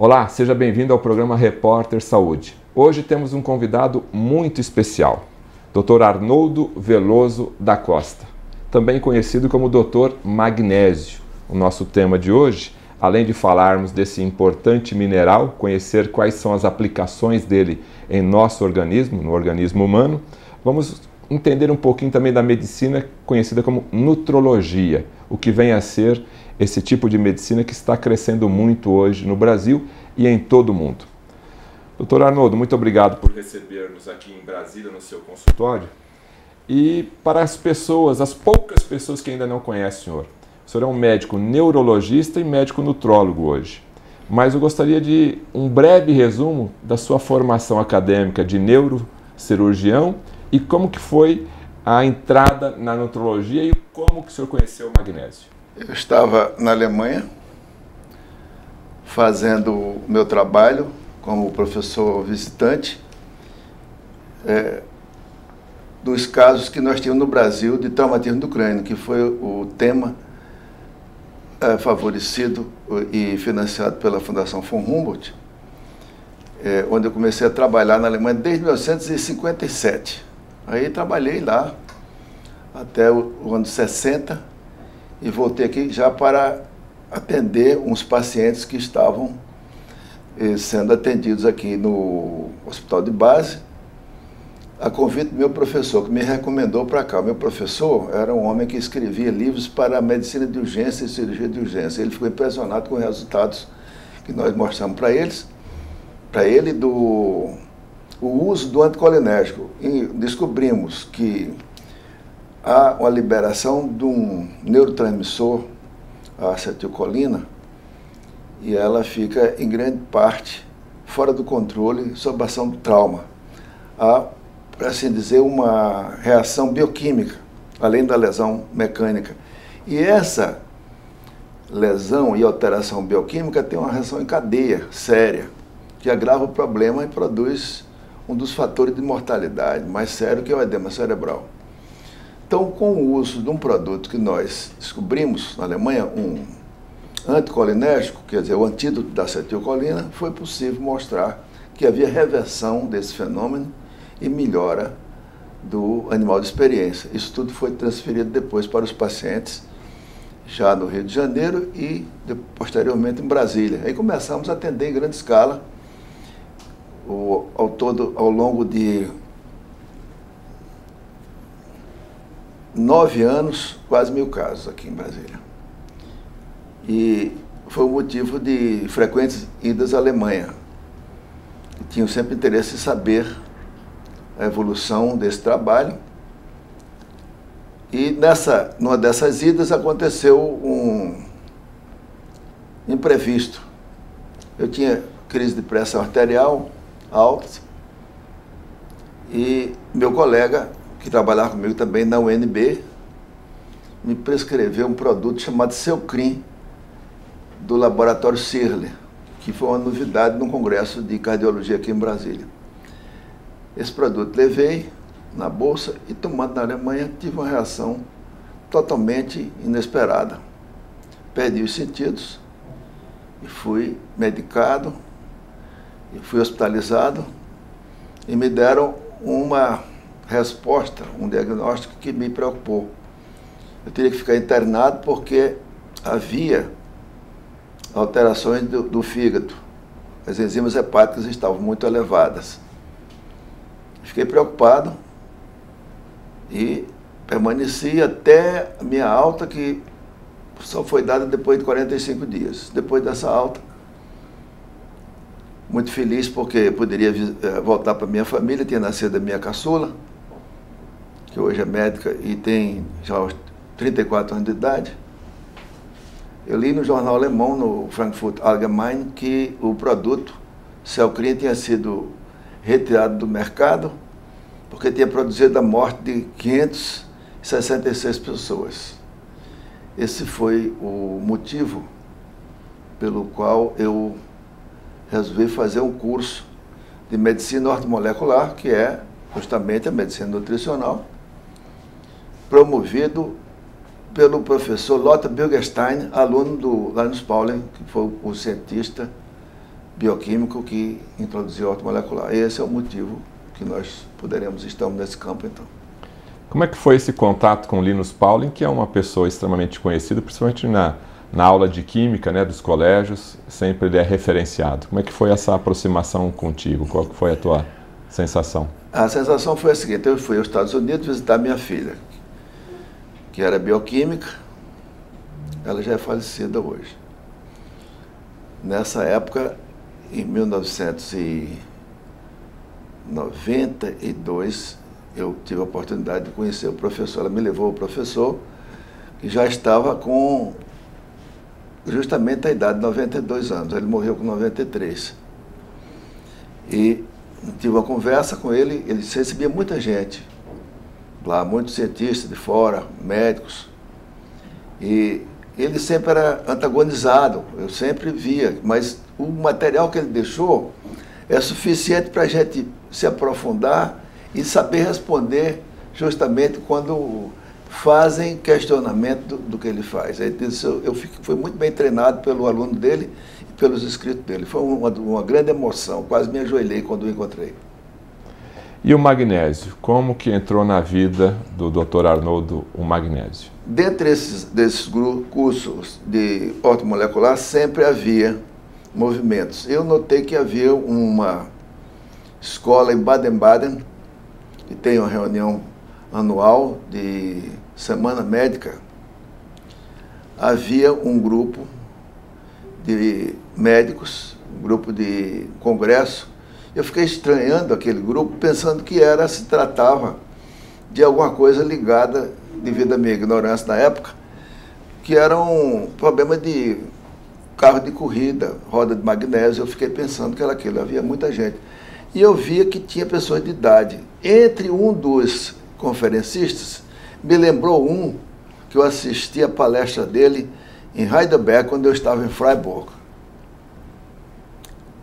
Olá, seja bem-vindo ao programa Repórter Saúde. Hoje temos um convidado muito especial, Dr. Arnoldo Veloso da Costa, também conhecido como Dr. Magnésio. O nosso tema de hoje, além de falarmos desse importante mineral, conhecer quais são as aplicações dele em nosso organismo, no organismo humano, vamos entender um pouquinho também da medicina conhecida como nutrologia, o que vem a ser esse tipo de medicina que está crescendo muito hoje no Brasil e em todo o mundo. Doutor Arnoldo, muito obrigado por receber-nos aqui em Brasília, no seu consultório. E para as pessoas, as poucas pessoas que ainda não conhecem o senhor é um médico neurologista e médico nutrólogo hoje. Mas eu gostaria de um breve resumo da sua formação acadêmica de neurocirurgião e como que foi a entrada na nutrologia e como que o senhor conheceu o magnésio. Eu estava na Alemanha fazendo o meu trabalho como professor visitante dos casos que nós tínhamos no Brasil de traumatismo do crânio, que foi o tema favorecido e financiado pela Fundação von Humboldt, onde eu comecei a trabalhar na Alemanha desde 1957. Aí trabalhei lá até o ano 60 e voltei aqui já para atender uns pacientes que estavam sendo atendidos aqui no hospital de base, a convite do meu professor, que me recomendou para cá. O meu professor era um homem que escrevia livros para medicina de urgência e cirurgia de urgência. Ele ficou impressionado com os resultados que nós mostramos para ele o uso do anticolinérgico. E descobrimos que há uma liberação de um neurotransmissor, a acetilcolina, e ela fica, em grande parte, fora do controle sob a ação do trauma. Há, por assim dizer, uma reação bioquímica, além da lesão mecânica. E essa lesão e alteração bioquímica tem uma reação em cadeia séria, que agrava o problema e produz um dos fatores de mortalidade mais sério, que é o edema cerebral. Então, com o uso de um produto que nós descobrimos na Alemanha, um anticolinérgico, quer dizer, o antídoto da acetilcolina, foi possível mostrar que havia reversão desse fenômeno e melhora do animal de experiência. Isso tudo foi transferido depois para os pacientes, já no Rio de Janeiro e posteriormente em Brasília. Aí começamos a atender em grande escala, ao longo de 9 anos, quase 1000 casos aqui em Brasília. E foi o motivo de frequentes idas à Alemanha. Tinham sempre interesse em saber a evolução desse trabalho. E numa dessas idas aconteceu um imprevisto. Eu tinha crise de pressão arterial alta e meu colega, que trabalhava comigo também na UNB, me prescreveu um produto chamado Seucrin, do laboratório Sirler, que foi uma novidade num congresso de cardiologia aqui em Brasília. Esse produto levei na bolsa e, tomando na Alemanha, tive uma reação totalmente inesperada. Perdi os sentidos e fui medicado, e fui hospitalizado e me deram uma resposta, um diagnóstico que me preocupou. Eu teria que ficar internado porque havia alterações do fígado. As enzimas hepáticas estavam muito elevadas. Fiquei preocupado e permaneci até a minha alta, que só foi dada depois de 45 dias. Depois dessa alta, muito feliz porque eu poderia voltar para minha família, tinha nascido a minha caçula, que hoje é médica e tem já 34 anos de idade. Eu li no jornal alemão, no Frankfurt Allgemeine, que o produto Seucrin tinha sido retirado do mercado porque tinha produzido a morte de 566 pessoas. Esse foi o motivo pelo qual eu resolvi fazer um curso de medicina ortomolecular, que é justamente a medicina nutricional, promovido pelo professor Lothar Bilgerstein, aluno do Linus Pauling, que foi o cientista bioquímico que introduziu a ortomolecular. Esse é o motivo que nós estamos nesse campo, então. Como é que foi esse contato com Linus Pauling, que é uma pessoa extremamente conhecida, principalmente na aula de química, né, dos colégios, sempre ele é referenciado. Como é que foi essa aproximação contigo? Qual que foi a tua sensação? A sensação foi a seguinte: eu fui aos Estados Unidos visitar minha filha, que era bioquímica, ela já é falecida hoje. Nessa época, em 1992, eu tive a oportunidade de conhecer o professor. Ela me levou ao professor, que já estava com justamente a idade de 92 anos. Ele morreu com 93. E tive uma conversa com ele, ele recebia muita gente lá, muitos cientistas de fora, médicos. E ele sempre era antagonizado, eu sempre via, mas o material que ele deixou é suficiente para a gente se aprofundar e saber responder justamente quando fazem questionamento do que ele faz. Eu fui muito bem treinado pelo aluno dele e pelos escritos dele. Foi uma grande emoção, quase me ajoelhei quando o encontrei. E o magnésio? Como que entrou na vida do Dr. Arnoldo o magnésio? Dentre desses cursos de ortomolecular, sempre havia movimentos. Eu notei que havia uma escola em Baden-Baden, que tem uma reunião anual de semana médica. Havia um grupo de médicos, um grupo de congresso. Eu fiquei estranhando aquele grupo, pensando que se tratava de alguma coisa ligada, devido à minha ignorância na época, que era um problema de carro de corrida, roda de magnésio. Eu fiquei pensando que era aquilo, havia muita gente. E eu via que tinha pessoas de idade. Entre um dos conferencistas, me lembrou um que eu assisti a palestra dele em Heidelberg, quando eu estava em Freiburg.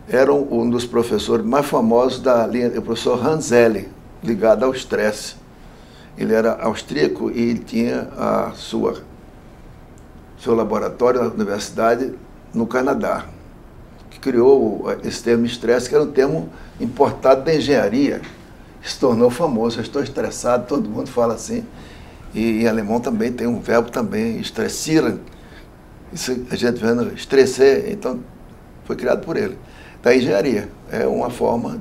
Era um dos professores mais famosos da linha, o professor Hanselli, ligado ao estresse. Ele era austríaco e ele tinha seu laboratório na universidade no Canadá, que criou esse termo estresse, que era um termo importado da engenharia, que se tornou famoso. Eu estou estressado, todo mundo fala assim. E em alemão também tem um verbo também, estressieren. Isso a gente vendo estressar, então foi criado por ele. Da engenharia, é uma forma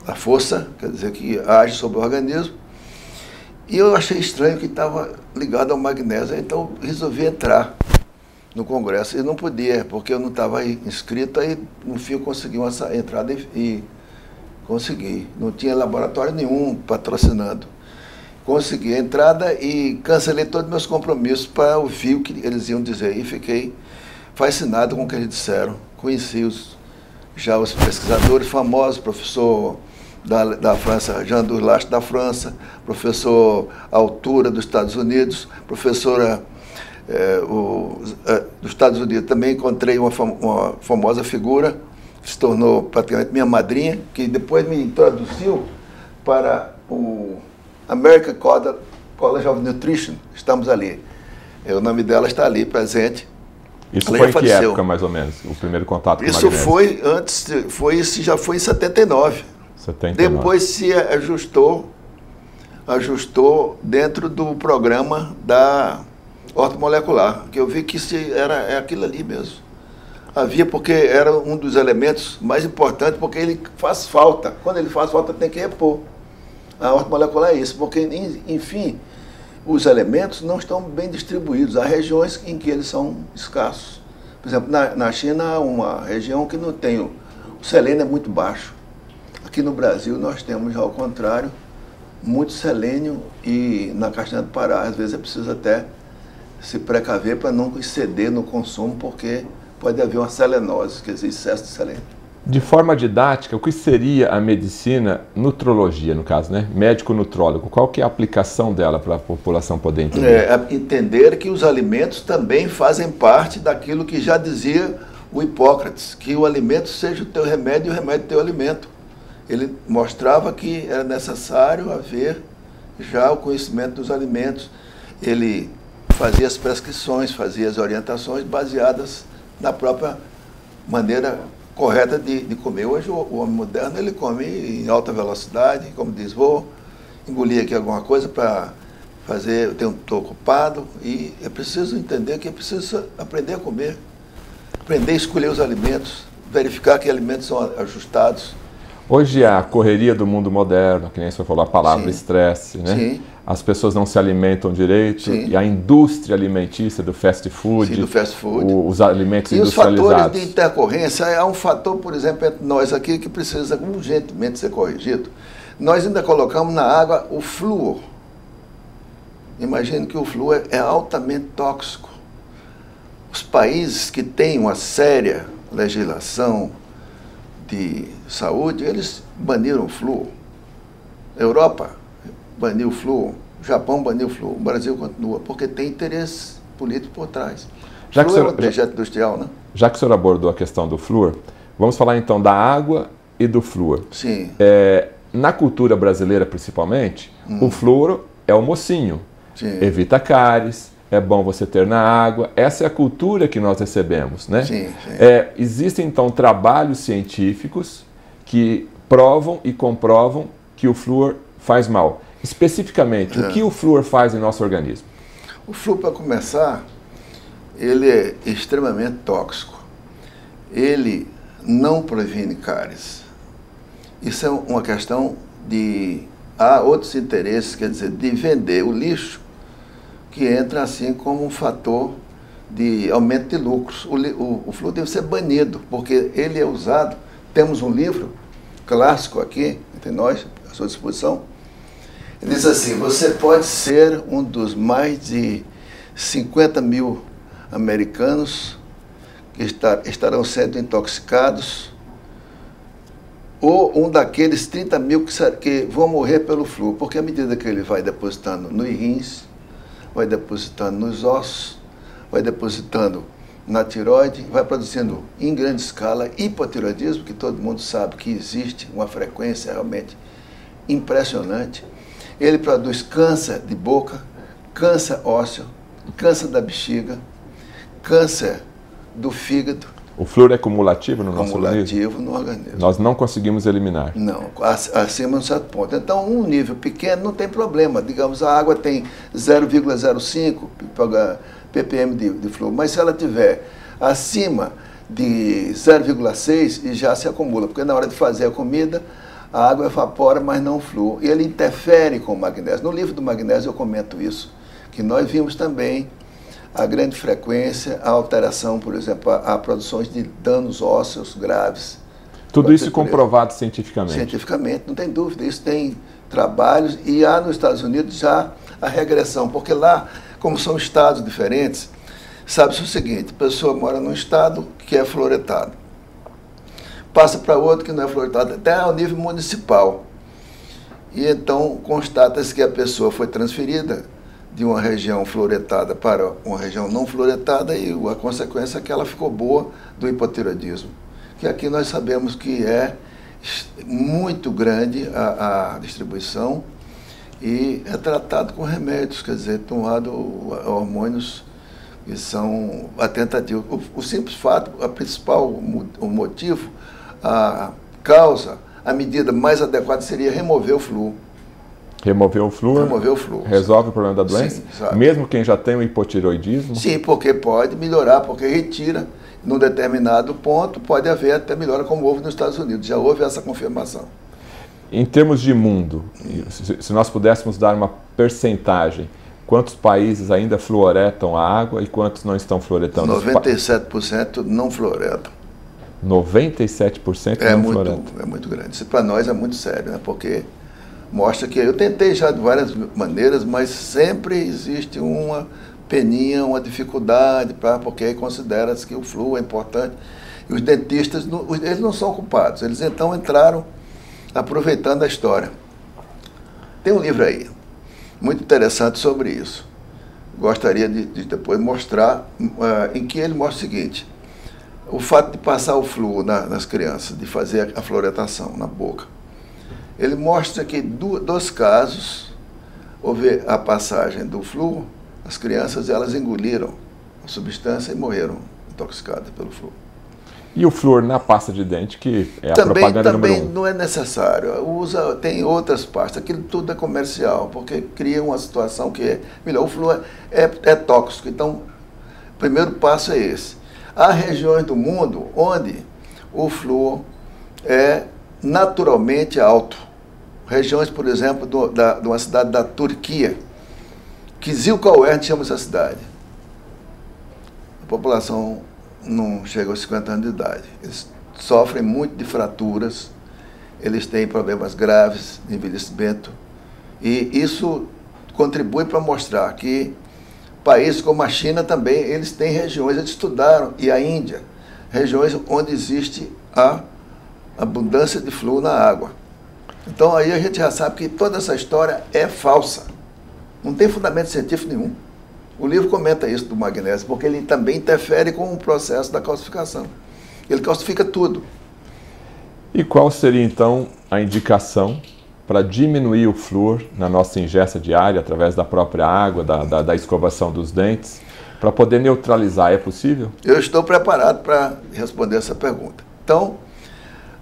a força, quer dizer, que age sobre o organismo. E eu achei estranho que estava ligado ao magnésio, então resolvi entrar no congresso. E não podia, porque eu não estava inscrito, aí no fim eu consegui uma entrada e consegui. Não tinha laboratório nenhum patrocinando. Consegui a entrada e cancelei todos os meus compromissos para ouvir o que eles iam dizer. E fiquei fascinado com o que eles disseram. Conheci já os pesquisadores famosos, professor da França, Jean Dulac da França, professor Altura dos Estados Unidos, professora dos Estados Unidos. Também encontrei uma famosa figura, que se tornou praticamente minha madrinha, que depois me introduziu para o American College of Nutrition. Estamos ali. O nome dela está ali, presente. Isso foi em que época, mais ou menos, o primeiro contato com o magnésio? Isso foi antes, já foi em 79. 79. Depois se ajustou dentro do programa da ortomolecular, que eu vi que é aquilo ali mesmo. Havia, porque era um dos elementos mais importantes, porque ele faz falta. Quando ele faz falta, tem que repor. A ortomolecular é isso, porque, enfim, os elementos não estão bem distribuídos. Há regiões em que eles são escassos. Por exemplo, na China há uma região que não tem, o selênio é muito baixo. Aqui no Brasil nós temos, ao contrário, muito selênio, e na Castanha do Pará, às vezes é preciso até se precaver para não exceder no consumo, porque pode haver uma selenose, quer dizer, excesso de selênio. De forma didática, o que seria a medicina nutrologia, no caso, né? Médico-nutrólogo? Qual que é a aplicação dela para a população poder entender? Entender que os alimentos também fazem parte daquilo que já dizia o Hipócrates, que o alimento seja o teu remédio e o remédio o teu alimento. Ele mostrava que era necessário haver já o conhecimento dos alimentos. Ele fazia as prescrições, fazia as orientações baseadas na própria maneira correta de comer. Hoje o homem moderno, ele come em alta velocidade, como diz, vou engolir aqui alguma coisa para fazer, eu estou ocupado, e é preciso entender que é preciso aprender a comer, aprender a escolher os alimentos, verificar que alimentos são ajustados. Hoje a correria do mundo moderno, que nem você falou a palavra estresse, né? Sim. As pessoas não se alimentam direito. Sim. E a indústria alimentícia do fast food, sim, do fast food. Os alimentos e industrializados. E os fatores de intercorrência, há um fator, por exemplo, entre nós aqui que precisa urgentemente ser corrigido. Nós ainda colocamos na água o flúor. Imagine que o flúor é altamente tóxico. Os países que têm uma séria legislação de saúde, eles baniram o flúor. Europa baniu o flúor, o Japão baniu o flúor, o Brasil continua, porque tem interesse político por trás. Já que flúor é um dejeto industrial, né? Já que o senhor abordou a questão do flúor, vamos falar então da água e do flúor. Sim. Na cultura brasileira, principalmente, o flúor é o mocinho. Sim. Evita cáries, é bom você ter na água. Essa é a cultura que nós recebemos, né? Sim, sim. Existem, então, trabalhos científicos que provam e comprovam que o flúor faz mal. Especificamente, o que o flúor faz em nosso organismo? O flúor, para começar, ele é extremamente tóxico. Ele não previne cáries. Isso é uma questão de... Há outros interesses, quer dizer, de vender o lixo, que entra assim como um fator de aumento de lucros. O flúor deve ser banido, porque ele é usado. Temos um livro clássico aqui, entre nós, à sua disposição. Ele diz assim: você pode ser um dos mais de 50 mil americanos que estarão sendo intoxicados, ou um daqueles 30 mil que vão morrer pelo flúor, porque à medida que ele vai depositando nos rins, vai depositando nos ossos, vai depositando na tireoide, vai produzindo em grande escala hipotireoidismo, que todo mundo sabe que existe uma frequência realmente impressionante. Ele produz câncer de boca, câncer ósseo, câncer da bexiga, câncer do fígado. O flúor é cumulativo no nosso organismo? Cumulativo no organismo. Nós não conseguimos eliminar? Não, acima de um certo ponto. Então, um nível pequeno não tem problema. Digamos, a água tem 0,05 ppm de flúor, mas se ela tiver acima de 0,6, e já se acumula, porque na hora de fazer a comida, a água evapora, mas não o flúor. E ele interfere com o magnésio. No livro do magnésio eu comento isso, que nós vimos também a grande frequência, a alteração, por exemplo, a produções de danos ósseos graves. Tudo isso comprovado cientificamente? Cientificamente, não tem dúvida. Isso tem trabalhos e há nos Estados Unidos já a regressão, porque lá, como são estados diferentes, sabe-se o seguinte: a pessoa mora num estado que é fluoretado, passa para outro que não é fluoretado, até ao nível municipal. E então constata-se que a pessoa foi transferida de uma região fluoretada para uma região não fluoretada, e a consequência é que ela ficou boa do hipotireoidismo, que aqui nós sabemos que é muito grande a distribuição e é tratado com remédios, quer dizer, tomado hormônios que são a tentativa. O simples fato, o motivo, a causa, a medida mais adequada seria remover o flúor. Remover o flúor? Remover o flúor. Resolve o problema da doença? Sim, mesmo quem já tem o hipotireoidismo? Sim, porque pode melhorar, porque retira, num determinado ponto, pode haver até melhora, como houve nos Estados Unidos. Já houve essa confirmação. Em termos de mundo, se nós pudéssemos dar uma percentagem, quantos países ainda fluoretam a água e quantos não estão fluoretando? 97% não fluoretam. 97% não fluoretam? É muito grande. Isso para nós é muito sério, né? Porque mostra que eu tentei já de várias maneiras, mas sempre existe uma peninha, uma dificuldade, porque considera-se que o flúor é importante. E os dentistas, eles não são culpados, eles então entraram aproveitando a história. Tem um livro aí, muito interessante sobre isso. Gostaria de depois mostrar, em que ele mostra o seguinte: o fato de passar o flúor nas crianças, de fazer a fluoretação na boca. Ele mostra que, dos casos, houve a passagem do flúor, as crianças elas engoliram a substância e morreram intoxicadas pelo flúor. E o flúor na pasta de dente, que é a propaganda número 1? Também não é necessário. Tem outras pastas, aquilo tudo é comercial, porque cria uma situação que é melhor. O flúor é tóxico, então o primeiro passo é esse. Há regiões do mundo onde o flúor é naturalmente alto. Regiões, por exemplo, de uma cidade da Turquia, que Zilkauern chama essa cidade. A população não chega aos 50 anos de idade. Eles sofrem muito de fraturas, eles têm problemas graves de envelhecimento, e isso contribui para mostrar que países como a China também, eles têm regiões, eles estudaram, e a Índia, regiões onde existe a abundância de flúor na água. Então aí a gente já sabe que toda essa história é falsa, não tem fundamento científico nenhum. O livro comenta isso do magnésio, porque ele também interfere com o processo da calcificação. Ele calcifica tudo. E qual seria, então, a indicação para diminuir o flúor na nossa ingesta diária, através da própria água, da escovação dos dentes, para poder neutralizar? É possível? Eu estou preparado para responder essa pergunta. Então,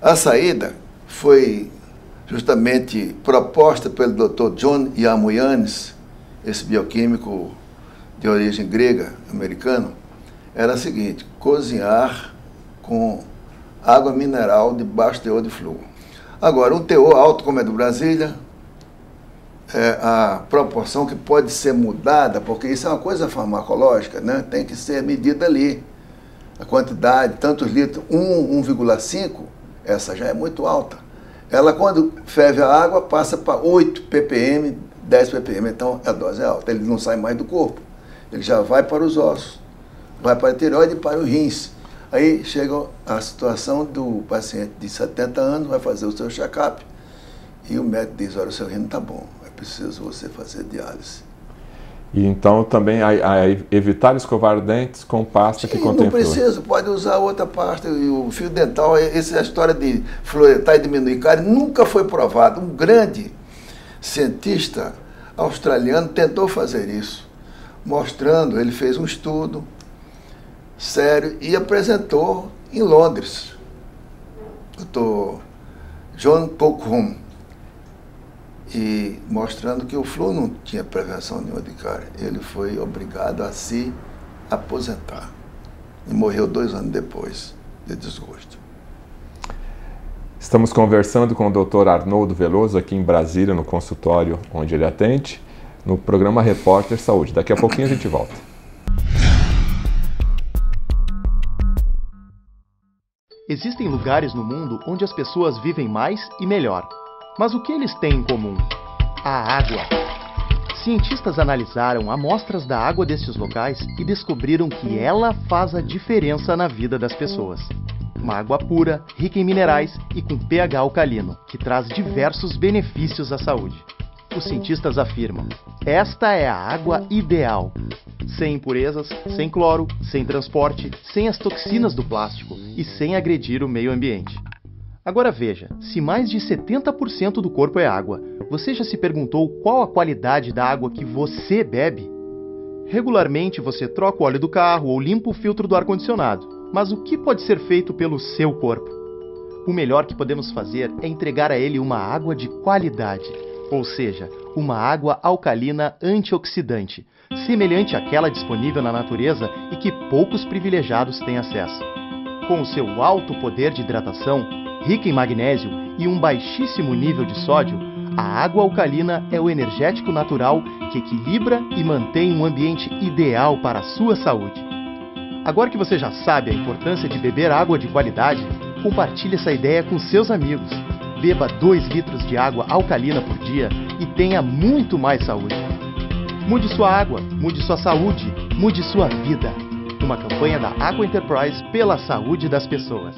a saída foi justamente proposta pelo Dr. John Yamuyanes, esse bioquímico de origem grega, americano, era a seguinte: cozinhar com água mineral de baixo teor de flúor. Agora, um teor alto como é do Brasília, a proporção que pode ser mudada, porque isso é uma coisa farmacológica, né? Tem que ser medida ali. A quantidade, tantos litros, 1,5, essa já é muito alta. Ela, quando ferve a água, passa para 8 ppm, 10 ppm, então a dose é alta, ele não sai mais do corpo. Ele já vai para os ossos, vai para a tireoide e para os rins. Aí chega a situação do paciente de 70 anos, vai fazer o seu check-up, e o médico diz: olha, o seu rim não está bom, é preciso você fazer diálise. E então também evitar escovar dentes com pasta que contém flúor. Não precisa, pode usar outra pasta. E o fio dental, essa história de fluoretar e diminuir cárie nunca foi provado. Um grande cientista australiano tentou fazer isso, mostrando, ele fez um estudo sério e apresentou em Londres. Dr. John Cochrane, e mostrando que o flúor não tinha prevenção nenhuma de cárie. Ele foi obrigado a se aposentar e morreu 2 anos depois de desgosto. Estamos conversando com o Dr. Arnoldo Veloso aqui em Brasília, no consultório onde ele atende, no programa Repórter Saúde. Daqui a pouquinho a gente volta. Existem lugares no mundo onde as pessoas vivem mais e melhor. Mas o que eles têm em comum? A água. Cientistas analisaram amostras da água destes locais e descobriram que ela faz a diferença na vida das pessoas. Uma água pura, rica em minerais e com pH alcalino, que traz diversos benefícios à saúde. Os cientistas afirmam: esta é a água ideal. Sem impurezas, sem cloro, sem transporte, sem as toxinas do plástico e sem agredir o meio ambiente. Agora veja, se mais de 70% do corpo é água, você já se perguntou qual a qualidade da água que você bebe? Regularmente você troca o óleo do carro ou limpa o filtro do ar-condicionado, mas o que pode ser feito pelo seu corpo? O melhor que podemos fazer é entregar a ele uma água de qualidade, ou seja, uma água alcalina antioxidante, semelhante àquela disponível na natureza e que poucos privilegiados têm acesso. Com o seu alto poder de hidratação, rica em magnésio e um baixíssimo nível de sódio, a água alcalina é o energético natural que equilibra e mantém um ambiente ideal para a sua saúde. Agora que você já sabe a importância de beber água de qualidade, compartilhe essa ideia com seus amigos. Beba 2 litros de água alcalina por dia e tenha muito mais saúde. Mude sua água, mude sua saúde, mude sua vida. Uma campanha da Aqua Enterprise pela saúde das pessoas.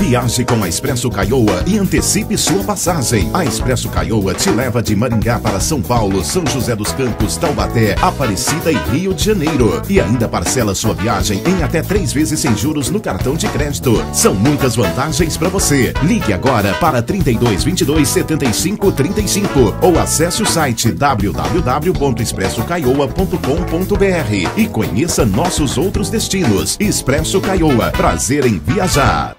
Viaje com a Expresso Caioa e antecipe sua passagem. A Expresso Caioa te leva de Maringá para São Paulo, São José dos Campos, Taubaté, Aparecida e Rio de Janeiro. E ainda parcela sua viagem em até 3 vezes sem juros no cartão de crédito. São muitas vantagens para você. Ligue agora para 32 22 75 35 ou acesse o site www.expressocaioa.com.br e conheça nossos outros destinos. Expresso Caioa, prazer em viajar.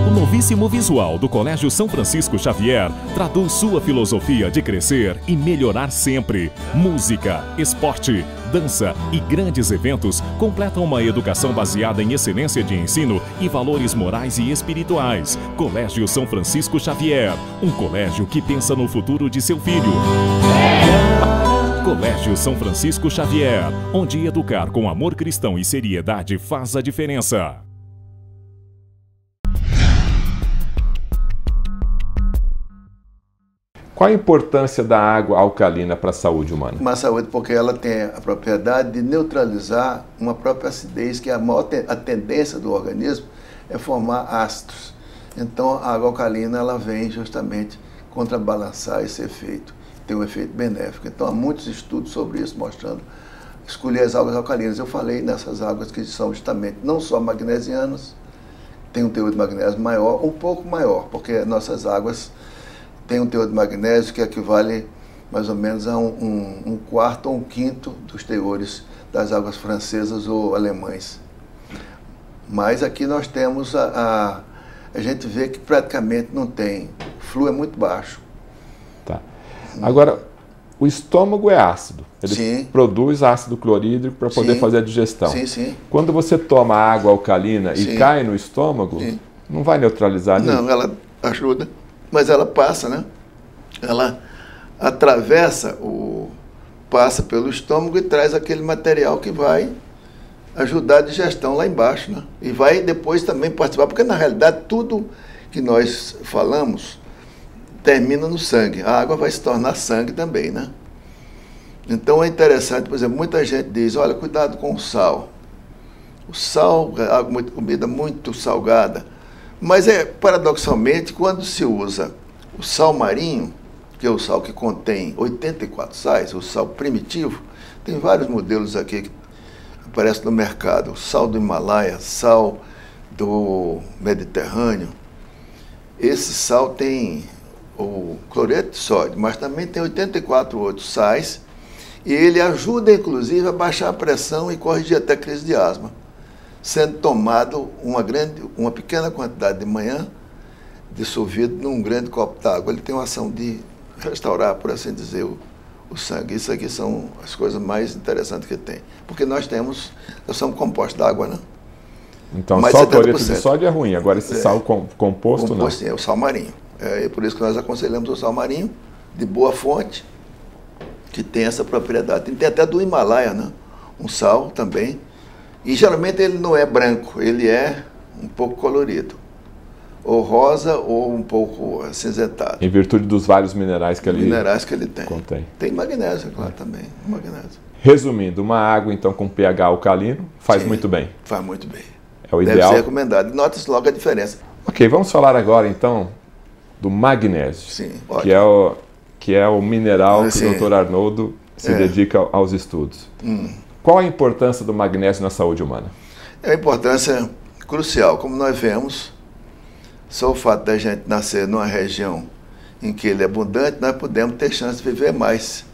O novíssimo visual do Colégio São Francisco Xavier traduz sua filosofia de crescer e melhorar sempre. Música, esporte, dança e grandes eventos completam uma educação baseada em excelência de ensino e valores morais e espirituais. Colégio São Francisco Xavier, um colégio que pensa no futuro de seu filho. Colégio São Francisco Xavier, onde educar com amor cristão e seriedade faz a diferença. Qual a importância da água alcalina para a saúde humana? Uma saúde porque ela tem a propriedade de neutralizar uma própria acidez, que é a tendência do organismo é formar ácidos. Então a água alcalina ela vem justamente contrabalançar esse efeito, tem um efeito benéfico. Então há muitos estudos sobre isso mostrando escolher as águas alcalinas. Eu falei nessas águas que são justamente não só magnesianas, tem um teor de magnésio maior, um pouco maior, porque nossas águas tem um teor de magnésio que equivale mais ou menos a um quarto ou um quinto dos teores das águas francesas ou alemães. Mas aqui nós temos, a gente vê que praticamente não tem, o fluxo é muito baixo. Tá. Agora, o estômago é ácido, ele Sim. produz ácido clorídrico para poder Sim. fazer a digestão. Sim, sim. Quando você toma água alcalina Sim. e cai no estômago, Sim. não vai neutralizar isso? Não, ela ajuda. Mas ela passa, né? Ela atravessa, passa pelo estômago e traz aquele material que vai ajudar a digestão lá embaixo, né? E vai depois também participar, porque na realidade tudo que nós falamos termina no sangue. A água vai se tornar sangue também, né? Então é interessante, por exemplo, muita gente diz, olha, cuidado com o sal. O sal, comida muito salgada. Mas paradoxalmente, quando se usa o sal marinho, que é o sal que contém 84 sais, o sal primitivo, tem vários modelos aqui que aparecem no mercado, sal do Himalaia, sal do Mediterrâneo. Esse sal tem o cloreto de sódio, mas também tem 84 outros sais, e ele ajuda, inclusive, a baixar a pressão e corrigir até crise de asma, sendo tomado uma pequena quantidade de manhã, dissolvido num grande copo d'água. Ele tem uma ação de restaurar, por assim dizer, o sangue. Isso aqui são as coisas mais interessantes que tem. Porque nós somos compostos d'água, né? Então, mais só o 70%. cloreto de sódio é ruim, agora esse sal composto não. Sim, é o sal marinho. É por isso que nós aconselhamos o sal marinho, de boa fonte, que tem essa propriedade. Tem até do Himalaia, né? Um sal também. E geralmente ele não é branco, ele é um pouco colorido. Ou rosa ou um pouco acinzentado. Em virtude dos vários minerais que ele tem. Contém. Tem magnésio, claro, também. Magnésio. Resumindo, uma água então com pH alcalino faz Sim, muito bem. Faz muito bem. É o Deve ideal. ser recomendado. Nota-se logo a diferença. Ok, vamos falar agora então do magnésio. Sim, que é o mineral que Sim. o Dr. Arnoldo se dedica aos estudos. Qual a importância do magnésio na saúde humana? É uma importância crucial. Como nós vemos, só o fato da gente nascer numa região em que ele é abundante, nós podemos ter chance de viver mais.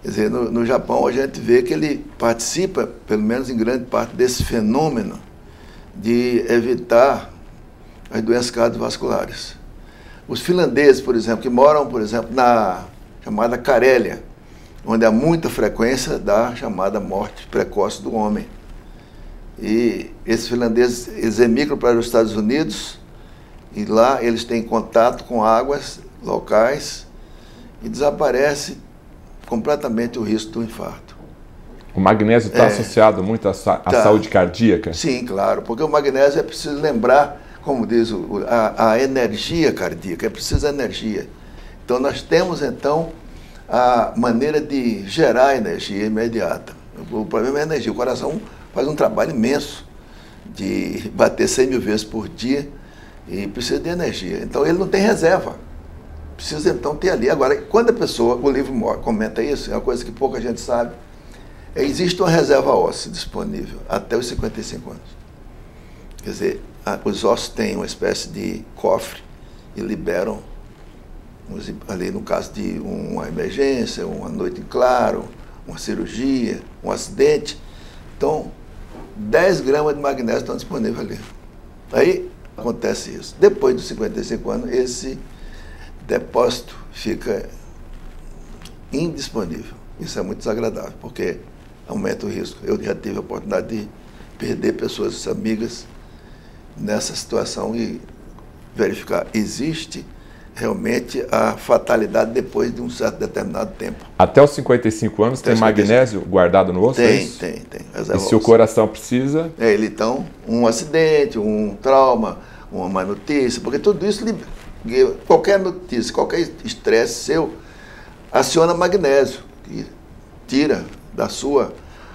Quer dizer, no Japão a gente vê que ele participa, pelo menos em grande parte, desse fenômeno de evitar as doenças cardiovasculares. Os finlandeses, por exemplo, que moram, por exemplo, na chamada Carélia, onde há muita frequência da chamada morte precoce do homem. E esses finlandeses, eles emigram para os Estados Unidos e lá eles têm contato com águas locais e desaparece completamente o risco do infarto. O magnésio está associado muito à saúde cardíaca? Sim, claro, porque o magnésio é preciso lembrar, como diz a energia cardíaca, é preciso energia. Então nós temos então a maneira de gerar energia imediata. O problema é a energia. O coração faz um trabalho imenso de bater 100 mil vezes por dia e precisa de energia. Então ele não tem reserva. Precisa então ter ali. Agora, quando a pessoa, o livro comenta isso, é uma coisa que pouca gente sabe, existe uma reserva óssea disponível até os 55 anos. Quer dizer, os ossos têm uma espécie de cofre e liberam, ali no caso de uma emergência, uma noite em claro, uma cirurgia, um acidente. Então, 10 gramas de magnésio estão disponíveis ali. Aí acontece isso. Depois dos 55 anos, esse depósito fica indisponível. Isso é muito desagradável, porque aumenta o risco. Eu já tive a oportunidade de perder pessoas amigas nessa situação e verificar, existe realmente a fatalidade depois de um certo determinado tempo. Até os 55 anos tem magnésio guardado no osso? Tem. E se o coração precisa? Ele então, um acidente, um trauma, uma má notícia, porque tudo isso, qualquer notícia, qualquer estresse seu, aciona magnésio, que tira da sua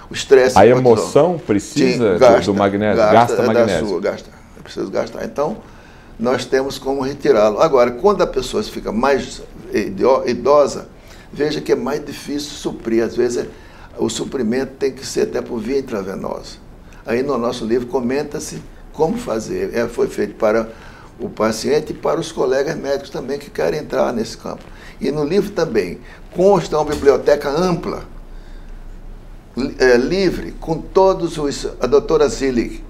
o estresse. A emoção precisa do magnésio? Gasta magnésio? Gasta. É preciso gastar. Então, nós temos como retirá-lo. Agora, quando a pessoa fica mais idosa, veja que é mais difícil suprir. Às vezes, o suprimento tem que ser até por via intravenosa. Aí, no nosso livro, comenta-se como fazer. Foi feito para o paciente e para os colegas médicos também que querem entrar nesse campo. E no livro também consta uma biblioteca ampla, livre, com todos os... A doutora Zillig.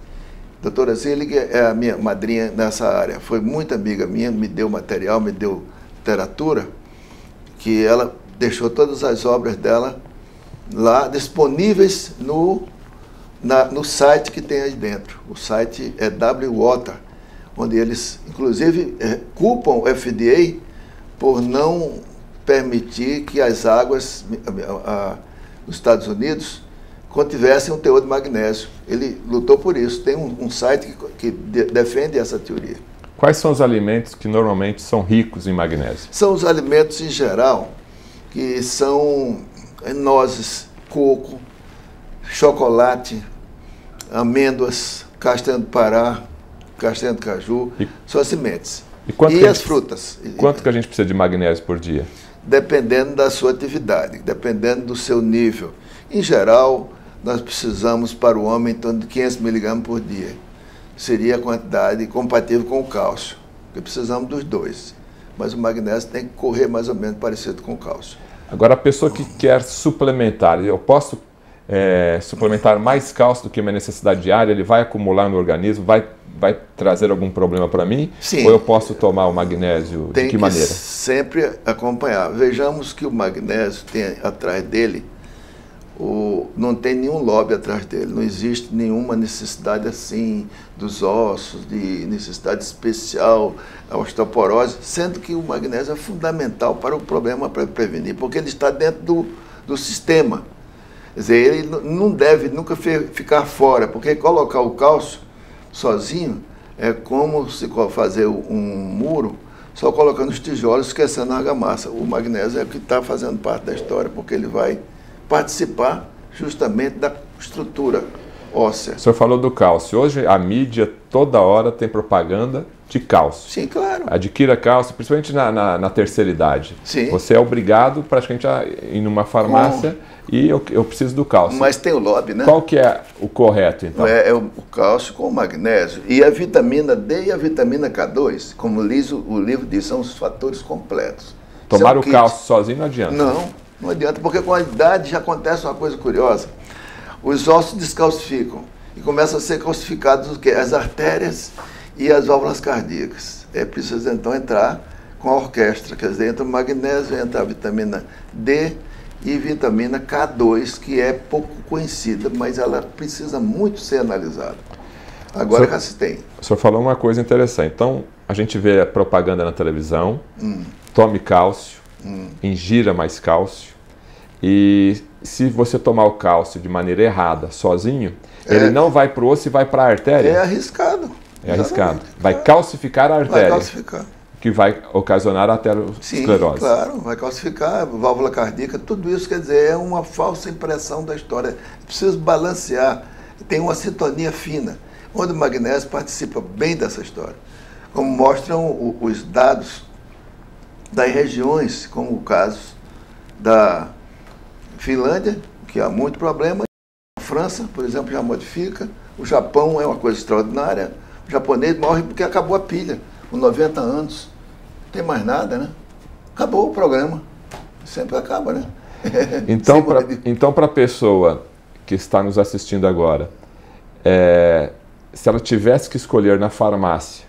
A doutora Zillig é a minha madrinha nessa área. Foi muito amiga minha, me deu material, me deu literatura, que ela deixou todas as obras dela lá disponíveis no site que tem aí dentro. O site é W-Water, onde eles, inclusive, culpam o FDA por não permitir que as águas nos Estados Unidos contivessem um teor de magnésio. Ele lutou por isso. Tem um site que defende essa teoria. Quais são os alimentos que normalmente são ricos em magnésio? São os alimentos em geral, que são nozes, coco, chocolate, amêndoas, castanha do Pará, castanha do caju, são as sementes. E as frutas. Quanto que a gente precisa de magnésio por dia? Dependendo da sua atividade, dependendo do seu nível. Em geral, nós precisamos para o homem em torno de 500 miligramas por dia. Seria a quantidade compatível com o cálcio, porque precisamos dos dois. Mas o magnésio tem que correr mais ou menos parecido com o cálcio. Agora, a pessoa que quer suplementar, eu posso suplementar mais cálcio do que a minha necessidade diária? Ele vai acumular no organismo, vai trazer algum problema para mim? Sim. Ou eu posso tomar o magnésio de que maneira? Tem que sempre acompanhar. Vejamos que o magnésio tem atrás dele, não tem nenhum lobby atrás dele, não existe nenhuma necessidade assim dos ossos, de necessidade especial, a osteoporose, sendo que o magnésio é fundamental para o problema, para prevenir, porque ele está dentro do sistema. Quer dizer, ele não deve nunca ficar fora, porque colocar o cálcio sozinho é como se fazer um muro só colocando os tijolos, esquecendo a argamassa. O magnésio é o que está fazendo parte da história, porque ele vai participar justamente da estrutura óssea. O senhor falou do cálcio. Hoje a mídia toda hora tem propaganda de cálcio. Sim, claro. Adquira cálcio, principalmente na terceira idade. Sim. Você é obrigado praticamente a ir numa farmácia e eu preciso do cálcio. Mas tem o lobby, né? Qual que é o correto, então? É o cálcio com o magnésio. E a vitamina D e a vitamina K2, como o livro diz, são os fatores completos. Tomar o cálcio sozinho não adianta. Não adianta, porque com a idade já acontece uma coisa curiosa. Os ossos descalcificam e começam a ser calcificados o quê? As artérias e as válvulas cardíacas. É preciso então entrar com a orquestra, quer dizer, entra o magnésio, entra a vitamina D e vitamina K2, que é pouco conhecida, mas ela precisa muito ser analisada. Agora já se tem. O senhor falou uma coisa interessante. Então, a gente vê a propaganda na televisão, tome cálcio, ingira mais cálcio, e se você tomar o cálcio de maneira errada, sozinho, ele não vai para o osso e vai para a artéria. É arriscado. É arriscado. Vai calcificar a artéria. Vai calcificar. Que vai ocasionar a aterosclerose. Sim, claro, vai calcificar, válvula cardíaca, tudo isso, quer dizer, é uma falsa impressão da história. É preciso balancear, tem uma sintonia fina. onde o magnésio participa bem dessa história, como mostram os dados das regiões, como o caso da Finlândia, que há muito problema, a França, por exemplo, já modifica, o Japão é uma coisa extraordinária, o japonês morre porque acabou a pilha, com 90 anos, não tem mais nada, né? Acabou o programa, sempre acaba, né? Então, para a pessoa que está nos assistindo agora, se ela tivesse que escolher na farmácia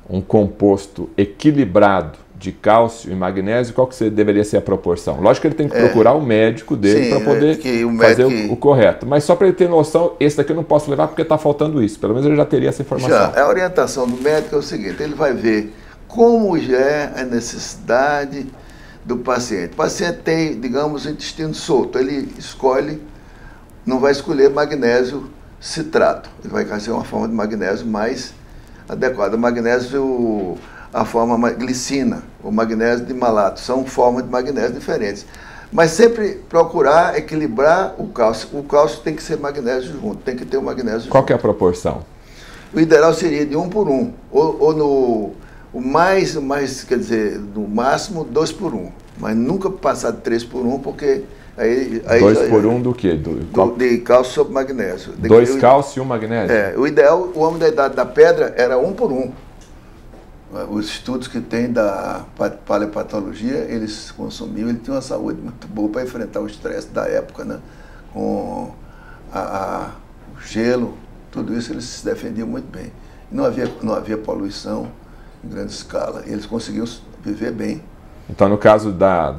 um composto equilibrado de cálcio e magnésio, qual que deveria ser a proporção? Lógico que ele tem que procurar o médico dele para poder fazer o correto. Mas só para ele ter noção, esse daqui eu não posso levar porque está faltando isso. Pelo menos ele já teria essa informação. A orientação do médico é o seguinte, ele vai ver como já é a necessidade do paciente. O paciente tem, digamos, o intestino solto, ele escolhe, não vai escolher magnésio citrato, ele vai fazer uma forma de magnésio mais adequada. O magnésio, a forma glicina, o magnésio de malato, são formas de magnésio diferentes. Mas sempre procurar equilibrar o cálcio. O cálcio tem que ser magnésio junto, tem que ter o magnésio junto. Qual que é a proporção? O ideal seria de 1 por 1, ou no quer dizer, no máximo 2 por 1, mas nunca passar de 3 por 1, porque aí 2 por 1 do quê? De cálcio sobre magnésio. 2 cálcio e 1 magnésio? O ideal, o homem da idade da pedra era 1 por 1. Os estudos que tem da paleopatologia, eles consumiam, ele tinha uma saúde muito boa para enfrentar o estresse da época, né? Com o gelo, tudo isso eles se defendiam muito bem. Não havia poluição em grande escala, e eles conseguiam viver bem. Então, no caso da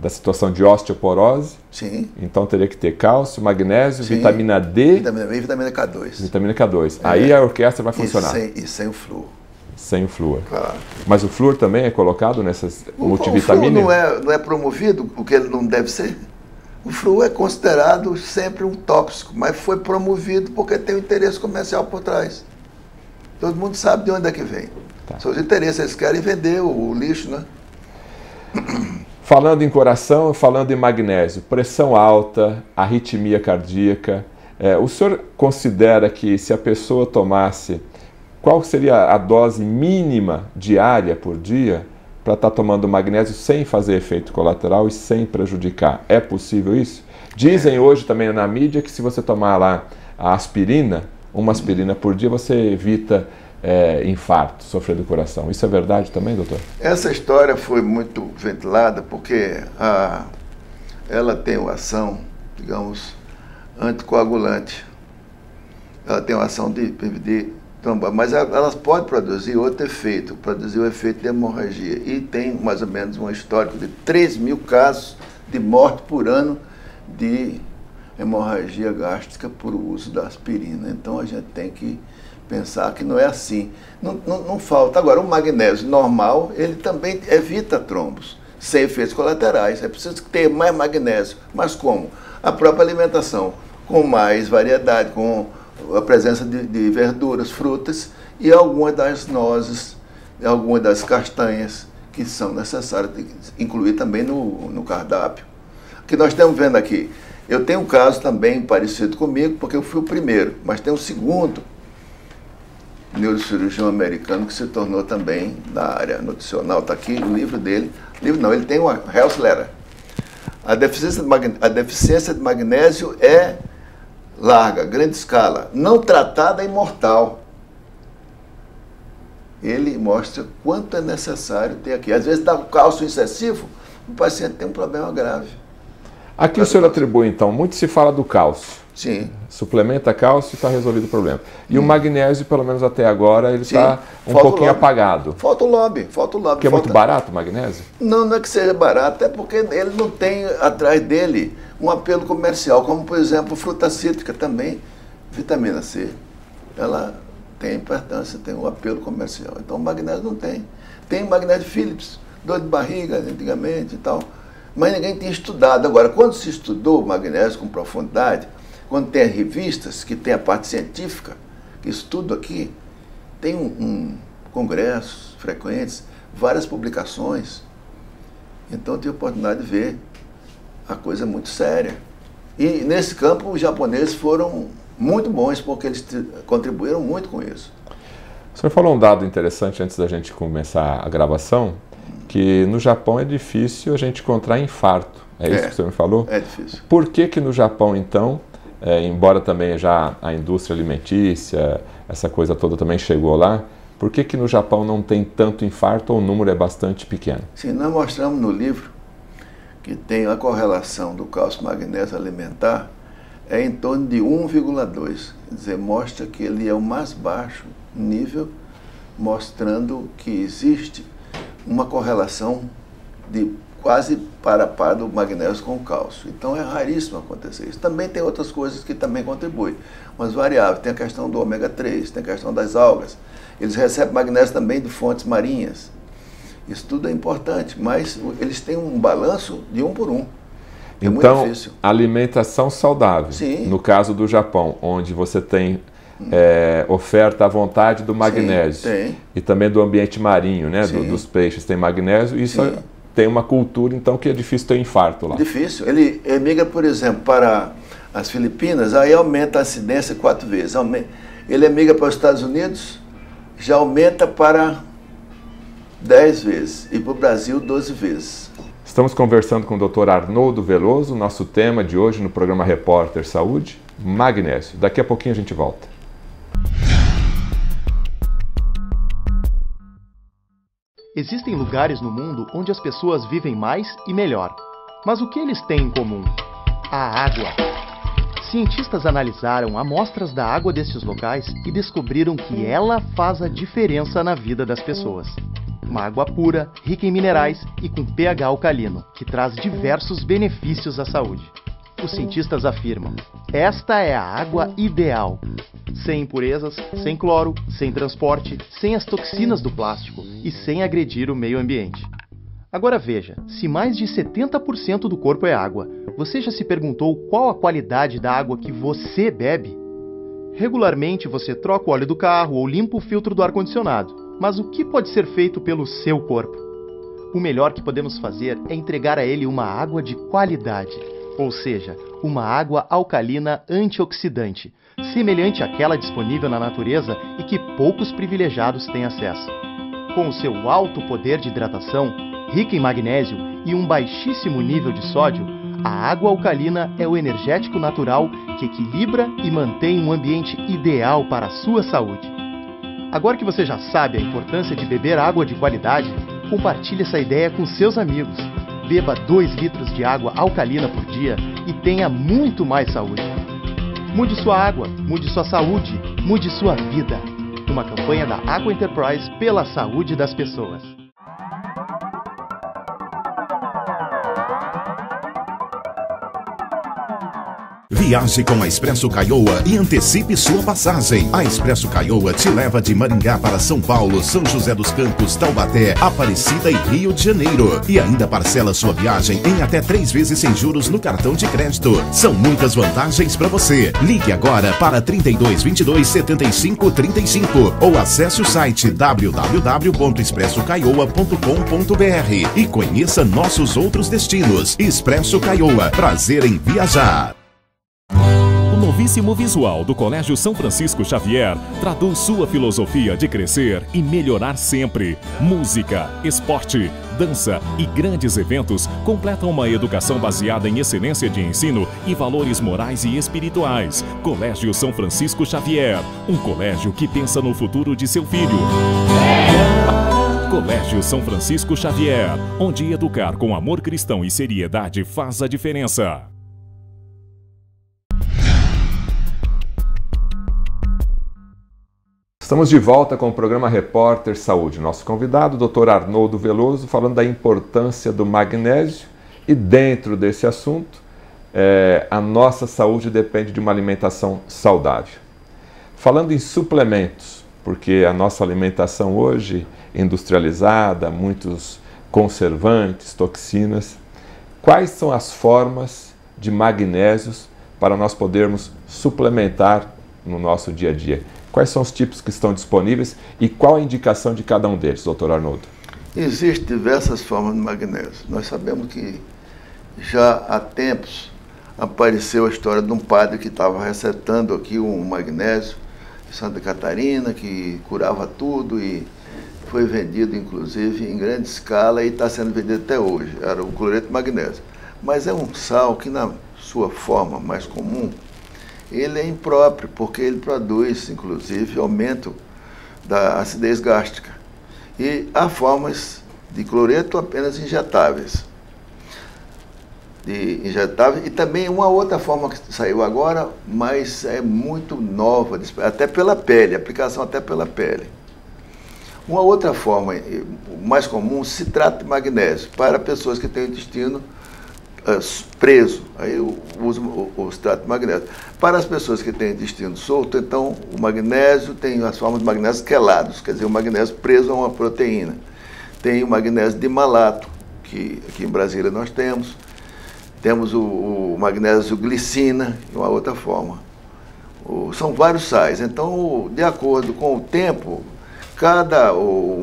situação de osteoporose, sim, então teria que ter cálcio, magnésio, sim, vitamina D, vitamina B e vitamina K2. Vitamina K2. Aí a orquestra vai funcionar. E sem o flúor. Sem o flúor. Claro. Mas o flúor também é colocado nessas multivitaminas? O flúor não é promovido, porque ele não deve ser. O flúor é considerado sempre um tóxico, mas foi promovido porque tem um interesse comercial por trás. Todo mundo sabe de onde é que vem. Tá. Seus interesses, eles querem vender o lixo, né? Falando em coração, falando em magnésio, pressão alta, arritmia cardíaca, o senhor considera que se a pessoa tomasse, qual seria a dose mínima diária por dia para estar tomando magnésio sem fazer efeito colateral e sem prejudicar? É possível isso? Dizem hoje também na mídia que se você tomar lá a aspirina, uma aspirina por dia, você evita infarto, sofrer do coração. Isso é verdade também, doutor? Essa história foi muito ventilada porque ela tem uma ação, digamos, anticoagulante. Ela tem uma ação de trombar, mas elas podem produzir outro efeito, produzir o efeito de hemorragia. E tem mais ou menos um histórico de 3.000 casos de morte por ano de hemorragia gástrica por uso da aspirina. Então a gente tem que pensar que não é assim. Não falta. Agora, o magnésio normal, ele também evita trombos, sem efeitos colaterais. É preciso ter mais magnésio. Mas como? A própria alimentação, com mais variedade, com a presença de verduras, frutas e algumas das nozes, algumas das castanhas que são necessárias, incluir também no cardápio. O que nós estamos vendo aqui, eu tenho um caso também parecido comigo, porque eu fui o primeiro, mas tem um segundo neurocirurgião americano que se tornou também da área nutricional. Está aqui o livro dele. Ele tem uma Health Letter. A deficiência de magnésio é larga, grande escala, não tratada é mortal. Ele mostra quanto é necessário ter aqui. Às vezes dá um cálcio excessivo, o paciente tem um problema grave. Aqui o senhor atribui, então, muito se fala do cálcio. Sim. Suplementa cálcio e está resolvido o problema. E o magnésio, pelo menos até agora, ele está um pouquinho apagado. Falta o lobby. Porque é muito barato o magnésio? Não é que seja barato, é porque ele não tem atrás dele um apelo comercial, como, por exemplo, fruta cítrica também, vitamina C. Ela tem importância, tem um apelo comercial. Então o magnésio não tem. Tem magnésio Philips, dor de barriga antigamente e tal, mas ninguém tinha estudado. Agora, quando se estudou o magnésio com profundidade, quando tem as revistas, que tem a parte científica, que estudo aqui, tem congressos frequentes, várias publicações. Então eu tive a oportunidade de ver a coisa muito séria. E nesse campo os japoneses foram muito bons, porque eles contribuíram muito com isso. O senhor falou um dado interessante antes da gente começar a gravação, que no Japão é difícil a gente encontrar infarto. É isso que o senhor me falou? É difícil. Por que no Japão, então, embora também já a indústria alimentícia, essa coisa toda também chegou lá, por que no Japão não tem tanto infarto ou o número é bastante pequeno? Sim, nós mostramos no livro que tem a correlação do cálcio magnésio alimentar em torno de 1,2. Quer dizer, mostra que ele é o mais baixo nível, mostrando que existe uma correlação de quase para a par do magnésio com o cálcio. Então é raríssimo acontecer isso. Também tem outras coisas que também contribuem, mas variáveis. Tem a questão do ômega 3, tem a questão das algas. Eles recebem magnésio também de fontes marinhas. Isso tudo é importante, mas eles têm um balanço de 1 por 1. É então, muito difícil. Alimentação saudável. Sim. No caso do Japão, onde você tem oferta à vontade do magnésio. Sim, tem. E também do ambiente marinho, né? Dos peixes tem magnésio. Isso tem uma cultura, então, que é difícil ter infarto lá. Difícil. Ele emigra, por exemplo, para as Filipinas, aí aumenta a acidência 4 vezes. Ele emigra para os Estados Unidos, já aumenta para 10 vezes. E para o Brasil, 12 vezes. Estamos conversando com o Dr. Arnoldo Veloso. Nosso tema de hoje no programa Repórter Saúde, magnésio. Daqui a pouquinho a gente volta. Existem lugares no mundo onde as pessoas vivem mais e melhor. Mas o que eles têm em comum? A água. Cientistas analisaram amostras da água desses locais e descobriram que ela faz a diferença na vida das pessoas. Uma água pura, rica em minerais e com pH alcalino, que traz diversos benefícios à saúde. Os cientistas afirmam: esta é a água ideal. Sem impurezas, sem cloro, sem transporte, sem as toxinas do plástico e sem agredir o meio ambiente. Agora veja, se mais de 70% do corpo é água, você já se perguntou qual a qualidade da água que você bebe? Regularmente você troca o óleo do carro ou limpa o filtro do ar-condicionado, mas o que pode ser feito pelo seu corpo? O melhor que podemos fazer é entregar a ele uma água de qualidade, ou seja, uma água alcalina antioxidante, semelhante àquela disponível na natureza e que poucos privilegiados têm acesso. Com o seu alto poder de hidratação, rica em magnésio e um baixíssimo nível de sódio, a água alcalina é o energético natural que equilibra e mantém um ambiente ideal para a sua saúde. Agora que você já sabe a importância de beber água de qualidade, compartilhe essa ideia com seus amigos. Beba 2 litros de água alcalina por dia e tenha muito mais saúde. Mude sua água, mude sua saúde, mude sua vida. Uma campanha da Aqua Enterprise pela saúde das pessoas. Viaje com a Expresso Caioa e antecipe sua passagem. A Expresso Caioa te leva de Maringá para São Paulo, São José dos Campos, Taubaté, Aparecida e Rio de Janeiro. E ainda parcela sua viagem em até 3 vezes sem juros no cartão de crédito. São muitas vantagens para você. Ligue agora para 3222-7535 ou acesse o site www.expressocaioa.com.br e conheça nossos outros destinos. Expresso Caioa, prazer em viajar. O novíssimo visual do Colégio São Francisco Xavier traduz sua filosofia de crescer e melhorar sempre. Música, esporte, dança e grandes eventos completam uma educação baseada em excelência de ensino e valores morais e espirituais. Colégio São Francisco Xavier, um colégio que pensa no futuro de seu filho. Colégio São Francisco Xavier, onde educar com amor cristão e seriedade faz a diferença. Estamos de volta com o programa Repórter Saúde. Nosso convidado, Dr. Arnoldo Veloso, falando da importância do magnésio. E dentro desse assunto, a nossa saúde depende de uma alimentação saudável. Falando em suplementos, porque a nossa alimentação hoje, industrializada, muitos conservantes, toxinas, quais são as formas de magnésios para nós podermos suplementar no nosso dia a dia? Quais são os tipos que estão disponíveis e qual a indicação de cada um deles, doutor Arnoldo? Existem diversas formas de magnésio. Nós sabemos que já há tempos apareceu a história de um padre que estava recetando aqui um magnésio de Santa Catarina, que curava tudo e foi vendido, inclusive, em grande escala e está sendo vendido até hoje. Era o cloreto de magnésio. Mas é um sal que, na sua forma mais comum, ele é impróprio, porque ele produz, inclusive, aumento da acidez gástrica. E há formas de cloreto apenas injetáveis. E também uma outra forma que saiu agora, mas é muito nova, até pela pele, aplicação até pela pele. Uma outra forma mais comum, citrato de magnésio, para pessoas que têm o intestino preso, aí eu uso o citrato de magnésio. Para as pessoas que têm intestino solto, então o magnésio tem as formas de magnésio quelados, quer dizer, o magnésio preso a uma proteína. Tem o magnésio dimalato, que aqui em Brasília nós temos. Temos o magnésio glicina, de uma outra forma. São vários sais. Então, de acordo com o tempo, cada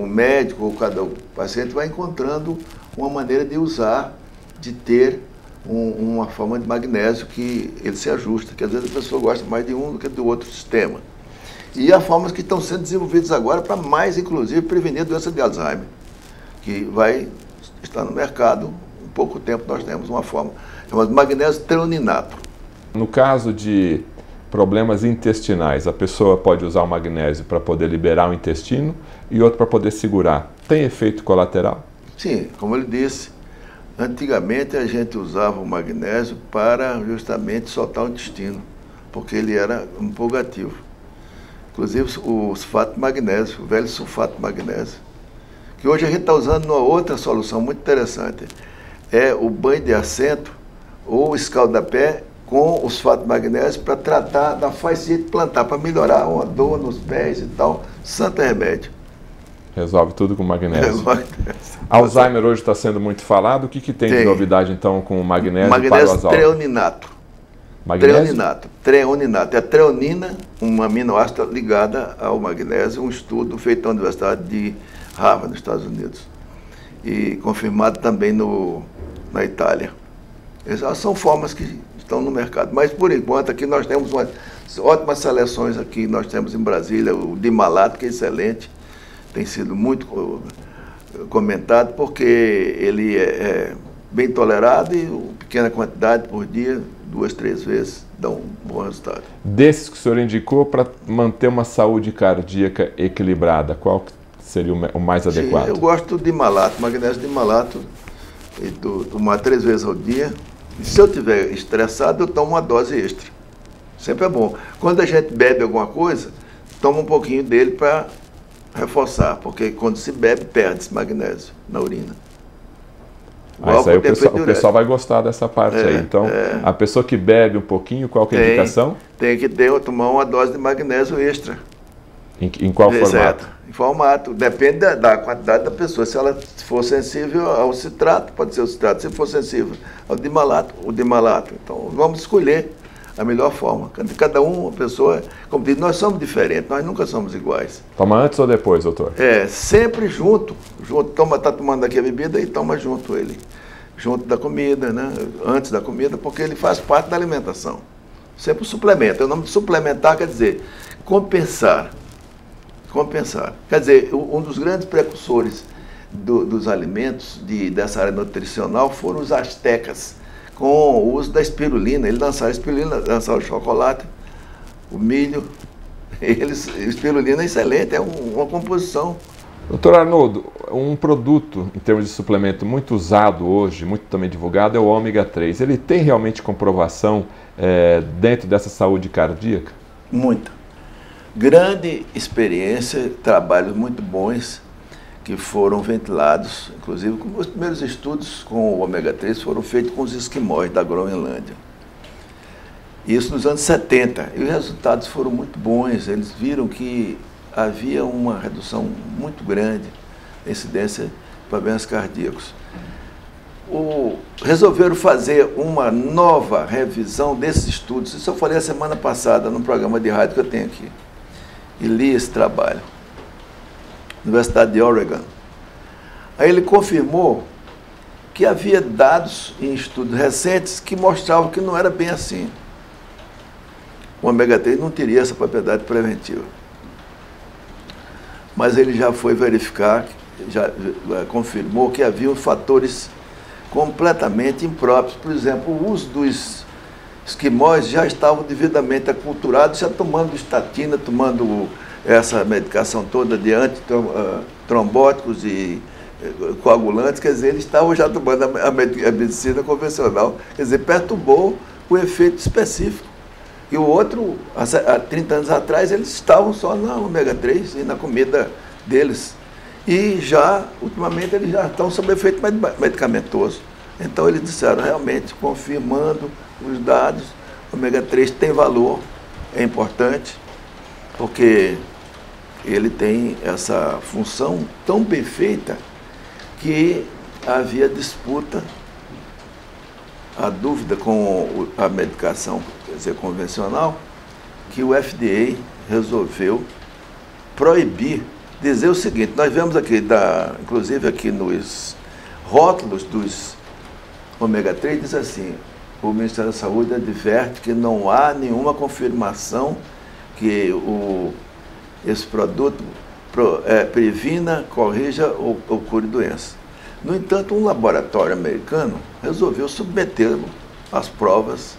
médico ou cada paciente vai encontrando uma maneira de usar, de ter uma forma de magnésio que ele se ajusta, que às vezes a pessoa gosta mais de um do que do outro sistema. E há formas que estão sendo desenvolvidas agora para mais, inclusive, prevenir a doença de Alzheimer, que vai estar no mercado. Em pouco tempo nós temos uma forma chamada magnésio treoninato. No caso de problemas intestinais, a pessoa pode usar o magnésio para poder liberar o intestino e outro para poder segurar. Tem efeito colateral? Sim, como ele disse, antigamente a gente usava o magnésio para justamente soltar o intestino, porque ele era um purgativo. Inclusive o sulfato de magnésio, o velho sulfato de magnésio, que hoje a gente está usando numa outra solução muito interessante. É o banho de assento ou escaldapé com o sulfato de magnésio para tratar da fascite plantar, para melhorar uma dor nos pés e tal. Santo remédio. Resolve tudo com magnésio. Alzheimer hoje está sendo muito falado. O que tem de novidade, então, com o magnésio para o Alzheimer? Treoninato. Treoninato. É a treonina, uma aminoácida ligada ao magnésio, um estudo feito na Universidade de Harvard, nos Estados Unidos. E confirmado também na Itália. Essas são formas que estão no mercado. Mas, por enquanto, aqui nós temos ótimas seleções aqui. Nós temos em Brasília o dimalato, que é excelente. Tem sido muito comentado, porque ele é bem tolerado e pequena quantidade por dia, 2, 3 vezes, dá um bom resultado. Desses que o senhor indicou, para manter uma saúde cardíaca equilibrada, qual seria o mais adequado? Sim, eu gosto de dimalato, magnésio dimalato, e tomar 3 vezes ao dia. E se eu estiver estressado, eu tomo uma dose extra. Sempre é bom. Quando a gente bebe alguma coisa, toma um pouquinho dele para reforçar, porque quando se bebe, perde-se magnésio na urina. Isso aí o pessoal vai gostar dessa parte aí. Então, a pessoa que bebe um pouquinho, qual que é a indicação? Tem que tomar uma dose de magnésio extra. Em qual formato? Em formato. Depende da quantidade da pessoa. Se ela for sensível ao citrato, pode ser o citrato. Se for sensível ao dimalato, o dimalato. Então, vamos escolher a melhor forma. Cada uma pessoa, como diz, nós somos diferentes, nós nunca somos iguais. Toma antes ou depois, doutor? Sempre junto. Está tomando aqui a bebida e toma junto ele. Junto da comida, né? Antes da comida, porque ele faz parte da alimentação. Sempre um suplemento. O nome de suplementar quer dizer compensar. Compensar. Quer dizer, um dos grandes precursores dos alimentos dessa área nutricional foram os astecas, com o uso da espirulina. Eles lançaram a espirulina, lançaram o chocolate, o milho. Espirulina é excelente, é uma composição. Doutor Arnoldo, um produto, em termos de suplemento, muito usado hoje, muito também divulgado, é o ômega 3. Ele tem realmente comprovação dentro dessa saúde cardíaca? Muita. Grande experiência, trabalhos muito bons que foram ventilados, inclusive os primeiros estudos com o ômega 3 foram feitos com os esquimós da Groenlândia. Isso nos anos 70, e os resultados foram muito bons. Eles viram que havia uma redução muito grande da incidência de problemas cardíacos. Resolveram fazer uma nova revisão desses estudos. Isso eu falei a semana passada no programa de rádio que eu tenho aqui. E li esse trabalho. Universidade de Oregon. Aí ele confirmou que havia dados em estudos recentes que mostravam que não era bem assim. O ômega 3 não teria essa propriedade preventiva. Mas ele já foi verificar, já confirmou que havia fatores completamente impróprios. Por exemplo, o uso dos esquimós já estavam devidamente aculturados, já tomando estatina, tomando essa medicação toda de antitrombóticos e coagulantes, quer dizer, eles estavam já tomando a medicina convencional, quer dizer, perturbou o efeito específico. E o outro, há 30 anos atrás, eles estavam só na ômega 3 e na comida deles. E já, ultimamente, eles já estão sob efeito medicamentoso. Então, eles disseram, realmente, confirmando os dados, o ômega 3 tem valor, é importante, porque ele tem essa função tão bem feita que havia disputa, a dúvida com a medicação, quer dizer, convencional, que o FDA resolveu proibir, dizer o seguinte, nós vemos aqui, inclusive aqui nos rótulos dos ômega 3, diz assim, o Ministério da Saúde adverte que não há nenhuma confirmação que esse produto previna, corrija ou cure doença. No entanto, um laboratório americano resolveu submetê-lo às provas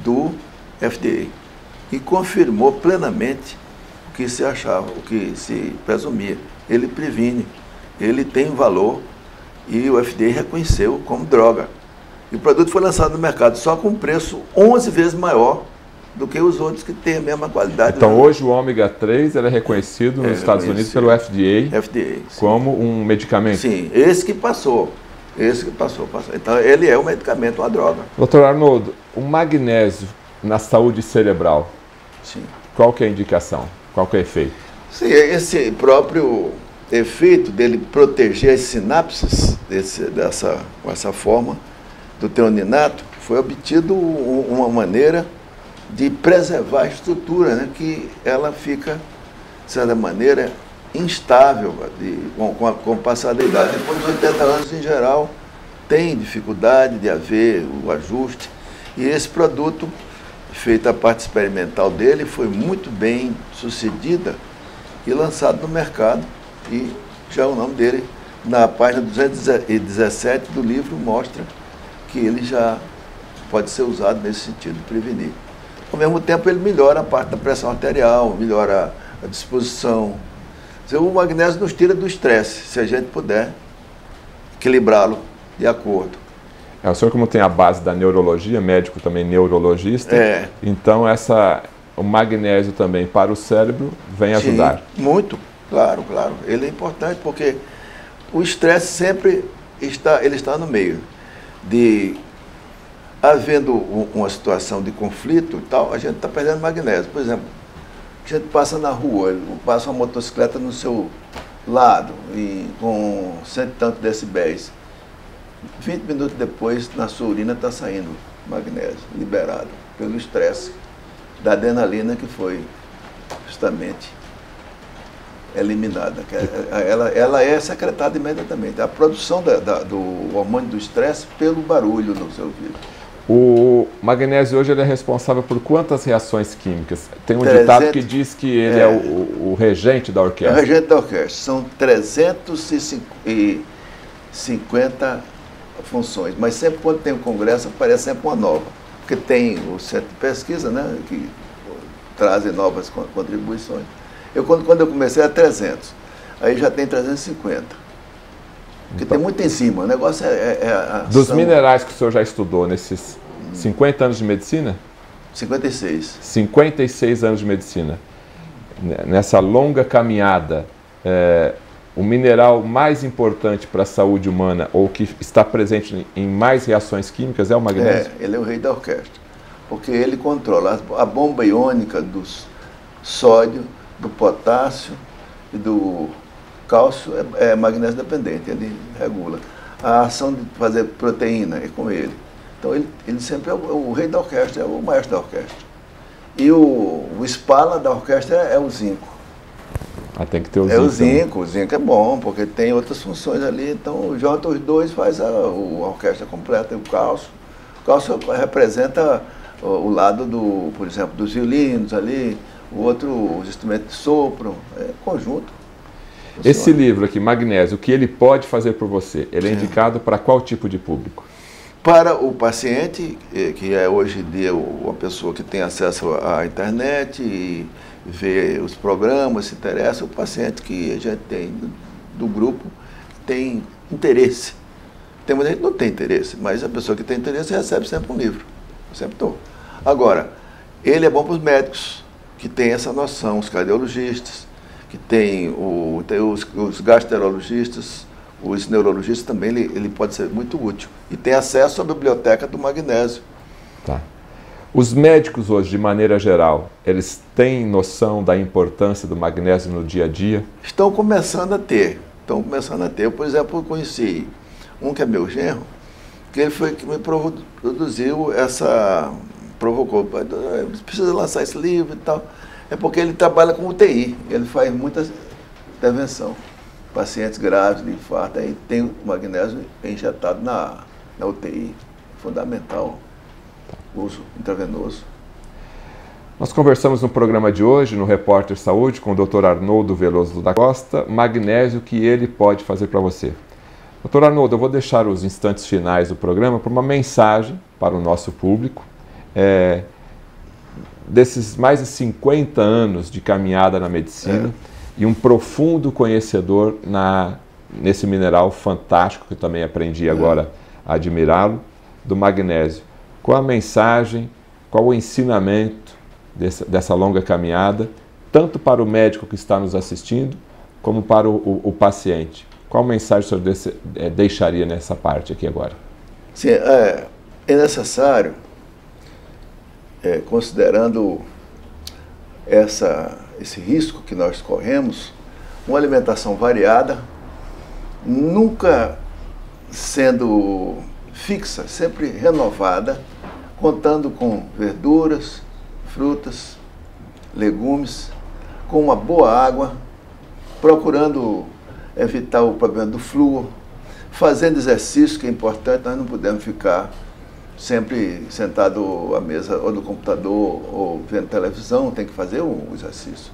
do FDA e confirmou plenamente o que se achava, o que se presumia. Ele previne, ele tem valor e o FDA reconheceu como droga. E o produto foi lançado no mercado só com um preço 11 vezes maior do que os outros que têm a mesma qualidade. Então, hoje o ômega 3 é reconhecido nos Estados Unidos pelo FDA como um medicamento? Sim, esse que passou. Então, ele é um medicamento, uma droga. Doutor Arnoldo, o magnésio na saúde cerebral, sim, qual que é a indicação? Qual que é o efeito? Sim, esse próprio efeito dele proteger as sinapses dessa forma do treoninato foi obtido uma maneira de preservar a estrutura, né, que ela fica, de certa maneira, instável com o passar da idade. Depois dos 80 anos, em geral, tem dificuldade de haver o ajuste. E esse produto, feita a parte experimental dele, foi muito bem sucedida e lançado no mercado. E já o nome dele, na página 217 do livro, mostra que ele já pode ser usado nesse sentido de prevenir. Ao mesmo tempo, ele melhora a parte da pressão arterial, melhora a disposição. O magnésio nos tira do estresse, se a gente puder equilibrá-lo de acordo. O senhor, como tem a base da neurologia, médico também neurologista, então o magnésio também para o cérebro vem ajudar. Sim, muito, claro. Ele é importante porque o estresse sempre está no meio. Havendo uma situação de conflito e tal, a gente está perdendo magnésio. Por exemplo, a gente passa na rua, passa uma motocicleta no seu lado, com 100 e tantos decibéis. 20 minutos depois, na sua urina está saindo magnésio, liberado pelo estresse da adrenalina que foi justamente eliminada. Ela é secretada imediatamente. A produção do hormônio do estresse pelo barulho no seu ouvido. O magnésio hoje ele é responsável por quantas reações químicas? Tem um ditado que diz que ele é o regente da orquestra. É o regente da orquestra. São 350 funções, mas sempre quando tem um congresso aparece sempre uma nova. Porque tem o centro de pesquisa, né, que trazem novas contribuições. Quando eu comecei era 300, aí já tem 350. Porque tem muita enzima, o negócio Dos minerais que o senhor já estudou nesses 50 anos de medicina? 56. 56 anos de medicina. Nessa longa caminhada, o mineral mais importante para a saúde humana, ou que está presente em mais reações químicas, é o magnésio? Ele é o rei da orquestra. Porque ele controla a bomba iônica do sódio, do potássio e do cálcio é magnésio dependente, ele regula. A ação de fazer proteína é com ele. Então ele sempre é o rei da orquestra, é o maestro da orquestra. E o espala da orquestra é o zinco. Tem que ter o zinco. O zinco é bom, porque tem outras funções ali, então junta os dois, faz a orquestra completa. E o cálcio representa o lado, por exemplo, dos violinos ali, o outro, os instrumentos de sopro, conjunto. Esse livro aqui, Magnésio, o que ele pode fazer por você, ele é indicado para qual tipo de público? Para o paciente, que é hoje em dia uma pessoa que tem acesso à internet e vê os programas, se interessa, o paciente que a gente tem do grupo tem interesse. Tem muita gente que não tem interesse, mas a pessoa que tem interesse recebe sempre um livro. Sempre estou. Agora, ele é bom para os médicos, que têm essa noção, os cardiologistas, que tem os gastroenterologistas, os neurologistas também, ele pode ser muito útil. E tem acesso à biblioteca do magnésio. Tá. Os médicos hoje, de maneira geral, eles têm noção da importância do magnésio no dia a dia? Estão começando a ter. Eu, por exemplo, conheci um que é meu genro, que ele foi que me provocou, precisa lançar esse livro e tal. É porque ele trabalha com UTI, ele faz muita intervenção. Pacientes graves de infarto, aí tem o magnésio injetado na UTI, fundamental, uso intravenoso. Nós conversamos no programa de hoje, no Repórter Saúde, com o Dr. Arnoldo Veloso da Costa, magnésio, que ele pode fazer para você. Dr. Arnoldo, eu vou deixar os instantes finais do programa para uma mensagem para o nosso público. Desses mais de 50 anos de caminhada na medicina e um profundo conhecedor nesse mineral fantástico, que eu também aprendi agora a admirá-lo, do magnésio. Qual a mensagem, qual o ensinamento dessa longa caminhada, tanto para o médico que está nos assistindo, como para o paciente? Qual mensagem o senhor deixaria nessa parte aqui agora? Sim, é necessário, considerando esse risco que nós corremos, uma alimentação variada, nunca sendo fixa, sempre renovada, contando com verduras, frutas, legumes, com uma boa água, procurando evitar o problema do flúor, fazendo exercício, que é importante. Nós não podemos ficar sempre sentado à mesa ou no computador ou vendo televisão, tem que fazer um exercício.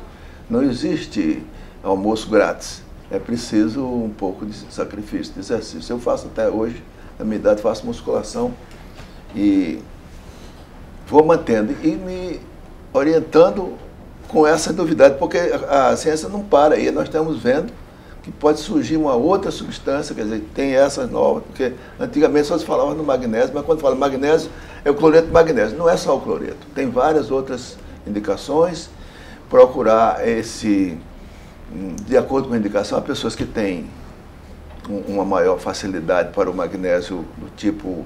Não existe almoço grátis, é preciso um pouco de sacrifício, de exercício. Eu faço até hoje, na minha idade, faço musculação e vou mantendo e me orientando com essa novidade, porque a ciência não para aí, nós estamos vendo que pode surgir uma outra substância, quer dizer, tem essas novas, porque antigamente só se falava no magnésio, mas quando fala magnésio, é o cloreto de magnésio. Não é só o cloreto, tem várias outras indicações. Procurar de acordo com a indicação, há pessoas que têm uma maior facilidade para o magnésio do tipo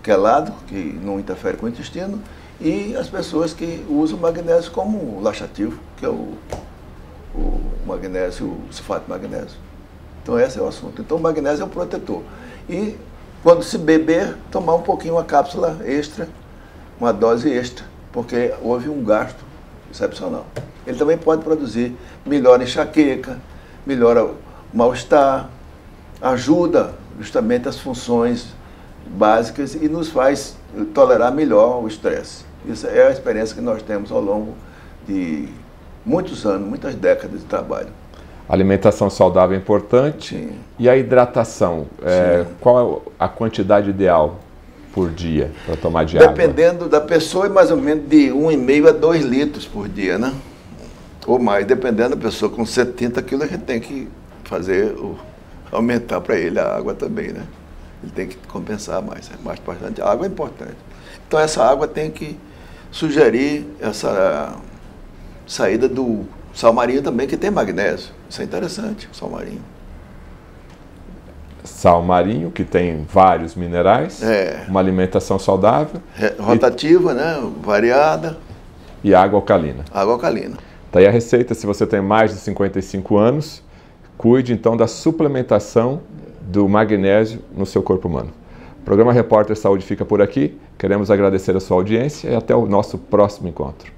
quelado, que não interfere com o intestino, e as pessoas que usam o magnésio como laxativo, que é o magnésio, o sulfato de magnésio. Então esse é o assunto. Então o magnésio é um protetor. E quando se beber, tomar um pouquinho, uma cápsula extra, uma dose extra, porque houve um gasto excepcional. Ele também pode produzir, melhora a enxaqueca, melhora o mal-estar, ajuda justamente as funções básicas e nos faz tolerar melhor o estresse. Isso é a experiência que nós temos ao longo de muitos anos, muitas décadas de trabalho. A alimentação saudável é importante. Sim. E a hidratação? Qual é a quantidade ideal por dia para tomar de água? Dependendo da pessoa, é mais ou menos de 1,5 a 2 litros por dia, né? Ou mais, dependendo da pessoa. Com 70 quilos, a gente tem que aumentar para ele a água também, né? Ele tem que compensar mais, é mais importante. A água é importante. Então essa água tem que sugerir essa saída do sal marinho também, que tem magnésio. Isso é interessante, o sal marinho. Sal marinho, que tem vários minerais, uma alimentação saudável. Rotativa, né? Variada. E água alcalina. Água alcalina. Tá aí a receita, se você tem mais de 55 anos, cuide então da suplementação do magnésio no seu corpo humano. O programa Repórter Saúde fica por aqui. Queremos agradecer a sua audiência e até o nosso próximo encontro.